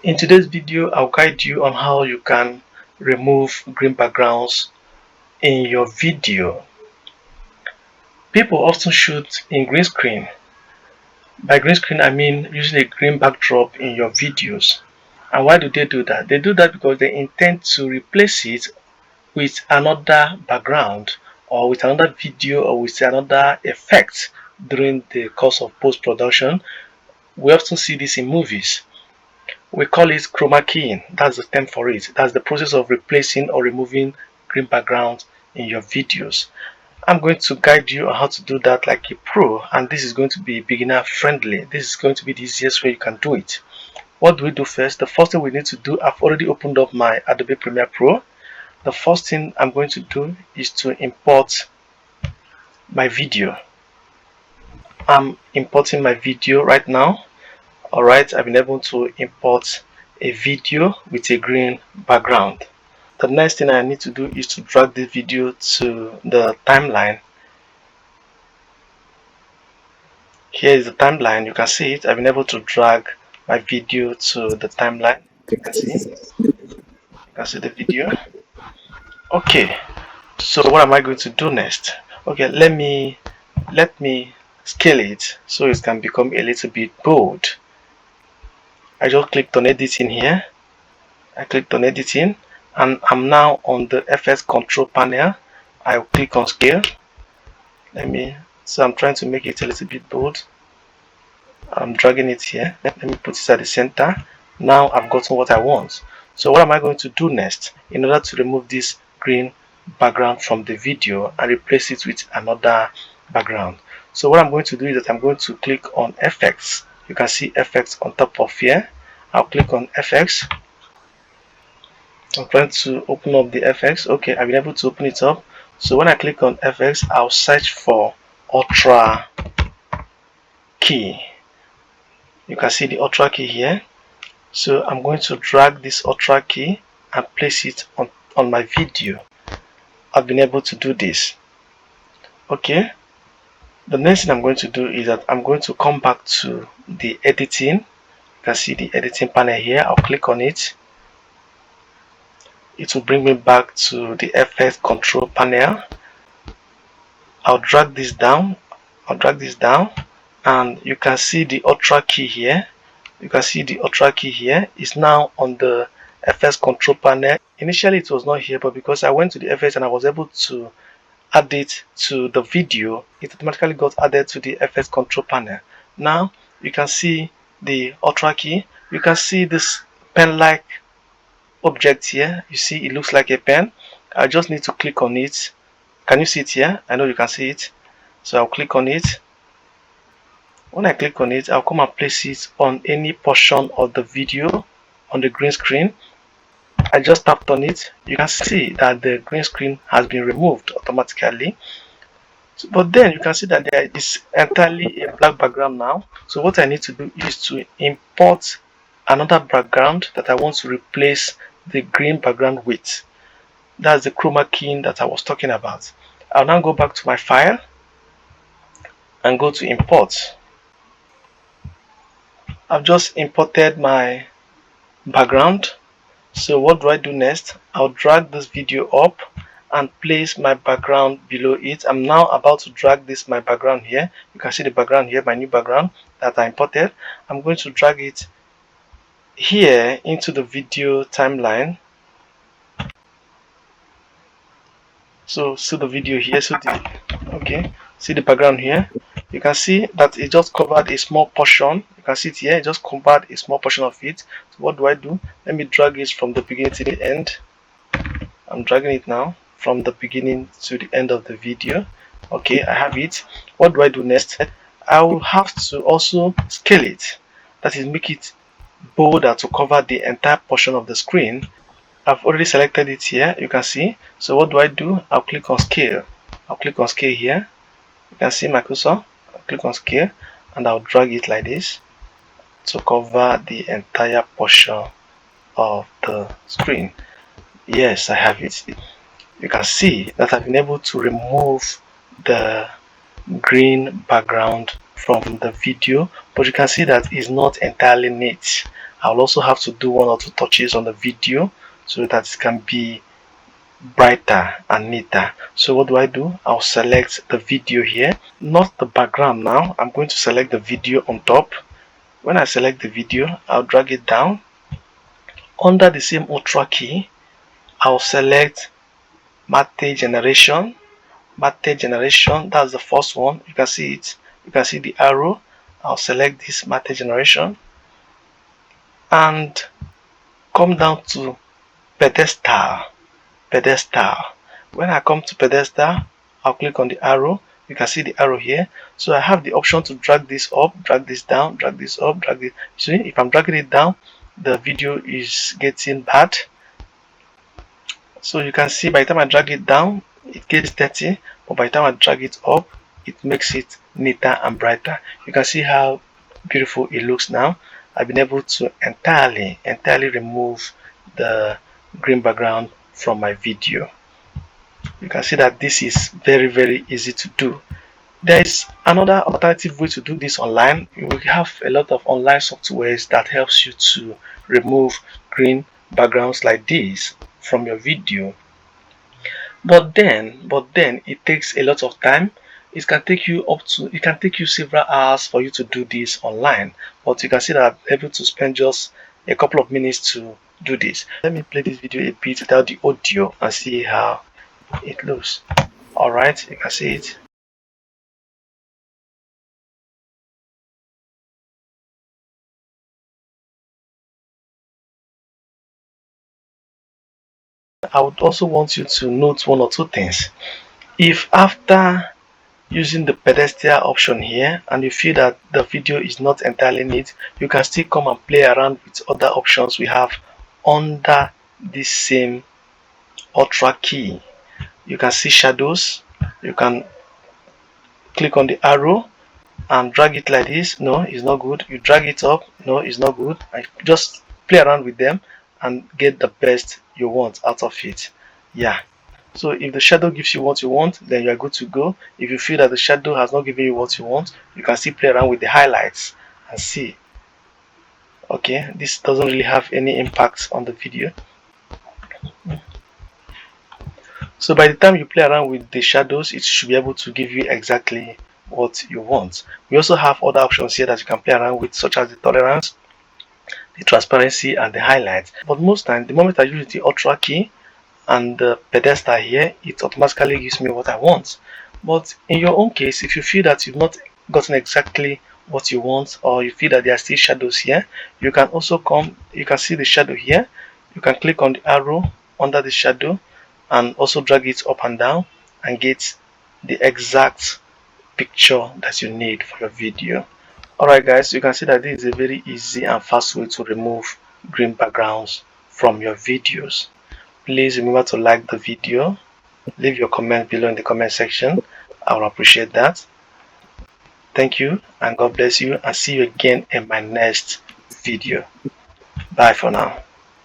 In today's video, I'll guide you on how you can remove green backgrounds in your video. People often shoot in green screen. By green screen, I mean using a green backdrop in your videos. And why do they do that? They do that because they intend to replace it with another background or with another video or with another effect during the course of post-production. We often see this in movies. We call it chroma keying. That's the term for it. That's the process of replacing or removing green background in your videos. I'm going to guide you on how to do that like a pro, and this is going to be beginner friendly. This is going to be the easiest way you can do it. What do we do first? The first thing we need to do, I've already opened up my Adobe Premiere Pro. The first thing I'm going to do is to import my video. I'm importing my video right now. Alright, I've been able to import a video with a green background. The next thing I need to do is to drag this video to the timeline. Here is the timeline. You can see it. I've been able to drag my video to the timeline. You can see the video. Okay, so what am I going to do next? Okay, let me scale it so it can become a little bit bold. I just clicked on editing here. I clicked on editing and I'm now on the FX control panel. I'll click on scale. So I'm trying to make it a little bit bold. I'm dragging it here. Let me put it at the center. Now I've gotten what I want. So what am I going to do next in order to remove this green background from the video and replace it with another background? So what I'm going to do is that I'm going to click on FX. You can see FX on top of here. I'll click on FX. I'm trying to open up the FX. Okay, I've been able to open it up. So when I click on FX, I'll search for Ultra key. You can see the Ultra key here. So I'm going to drag this Ultra key and place it on my video. I've been able to do this. Okay. The next thing I'm going to do is that I'm going to come back to the editing. You can see the editing panel here. I'll click on it. It will bring me back to the FX control panel. I'll drag this down. And you can see the Ultra key here. You can see the Ultra key here is now on the FX control panel. Initially it was not here, but because I went to the FX and I was able to add it to the video, it automatically got added to the FX control panel. Now you can see the Ultra key. You can see this pen-like object here. You see it looks like a pen. I just need to click on it. Can you see it here? I know you can see it. So I'll click on it. When I click on it, I'll come and place it on any portion of the video on the green screen. I just tapped on it. You can see that the green screen has been removed automatically. But then you can see that there is entirely a black background now. So what I need to do is to import another background that I want to replace the green background with. That's the chroma keying that I was talking about. I'll now go back to my file and go to import. I've just imported my background. So what do I do next? I'll drag this video up and place my background below it. I'm now about to drag my background here. You can see the background here, my new background that I imported. I'm going to drag it here into the video timeline. So see the video here. See the background here. You can see that it just covered a small portion. You can see it here. It just covered a small portion of it. So what do I do? Let me drag it from the beginning to the end. I'm dragging it now from the beginning to the end of the video. Okay, I have it. What do I do next? I will have to also scale it. That is, make it bolder to cover the entire portion of the screen. I've already selected it here. You can see. So what do I do? I'll click on scale. I'll click on scale here. You can see my cursor. I'll click on scale and I'll drag it like this to cover the entire portion of the screen. Yes, I have it. You can see that I've been able to remove the green background from the video, but you can see that it's not entirely neat. I'll also have to do one or two touches on the video so that it can be brighter and neater. So what do? I'll select the video here, not the background now. I'm going to select the video on top. When I select the video, I'll drag it down. Under the same Ultra key, I'll select matte generation. Matte generation, that's the first one. You can see it. You can see the arrow. I'll select this matte generation and come down to pedestal. Pedestal. When I come to pedestal, I'll click on the arrow. You can see the arrow here. So I have the option to drag this up, drag this down, drag this up, drag it. See, if I'm dragging it down, the video is getting bad. So you can see by the time I drag it down, it gets dirty, but by the time I drag it up, it makes it neater and brighter. You can see how beautiful it looks now. I've been able to entirely remove the green background from my video. You can see that this is very easy to do. There is another alternative way to do this online. We have a lot of online softwares that helps you to remove green backgrounds like this from your video. But then it takes a lot of time. It can take you several hours for you to do this online. But you can see that I'm able to spend just a couple of minutes to do this. Let me play this video a bit without the audio and see how it looks. Alright, you can see it. I would also want you to note one or two things. If after using the pedestal option here and you feel that the video is not entirely neat, you can still come and play around with other options we have under this same Ultra key. You can see shadows. You can click on the arrow and drag it like this. No, it's not good. You drag it up. No, it's not good. I just play around with them and get the best you want out of it. Yeah. So if the shadow gives you what you want, then you are good to go. If you feel that the shadow has not given you what you want, you can still play around with the highlights and see. Okay, this doesn't really have any impact on the video. So by the time you play around with the shadows, it should be able to give you exactly what you want. We also have other options here that you can play around with, such as the tolerance, the transparency, and the highlights. But most times, the moment I use the Ultra key and the pedestal here, it automatically gives me what I want. But in your own case, if you feel that you've not gotten exactly what you want, or you feel that there are still shadows here, you can also come, you can see the shadow here. You can click on the arrow under the shadow and also drag it up and down and get the exact picture that you need for your video. Alright guys, you can see that this is a very easy and fast way to remove green backgrounds from your videos. Please remember to like the video, leave your comment below in the comment section. I will appreciate that. Thank you and God bless you, and see you again in my next video. Bye for now.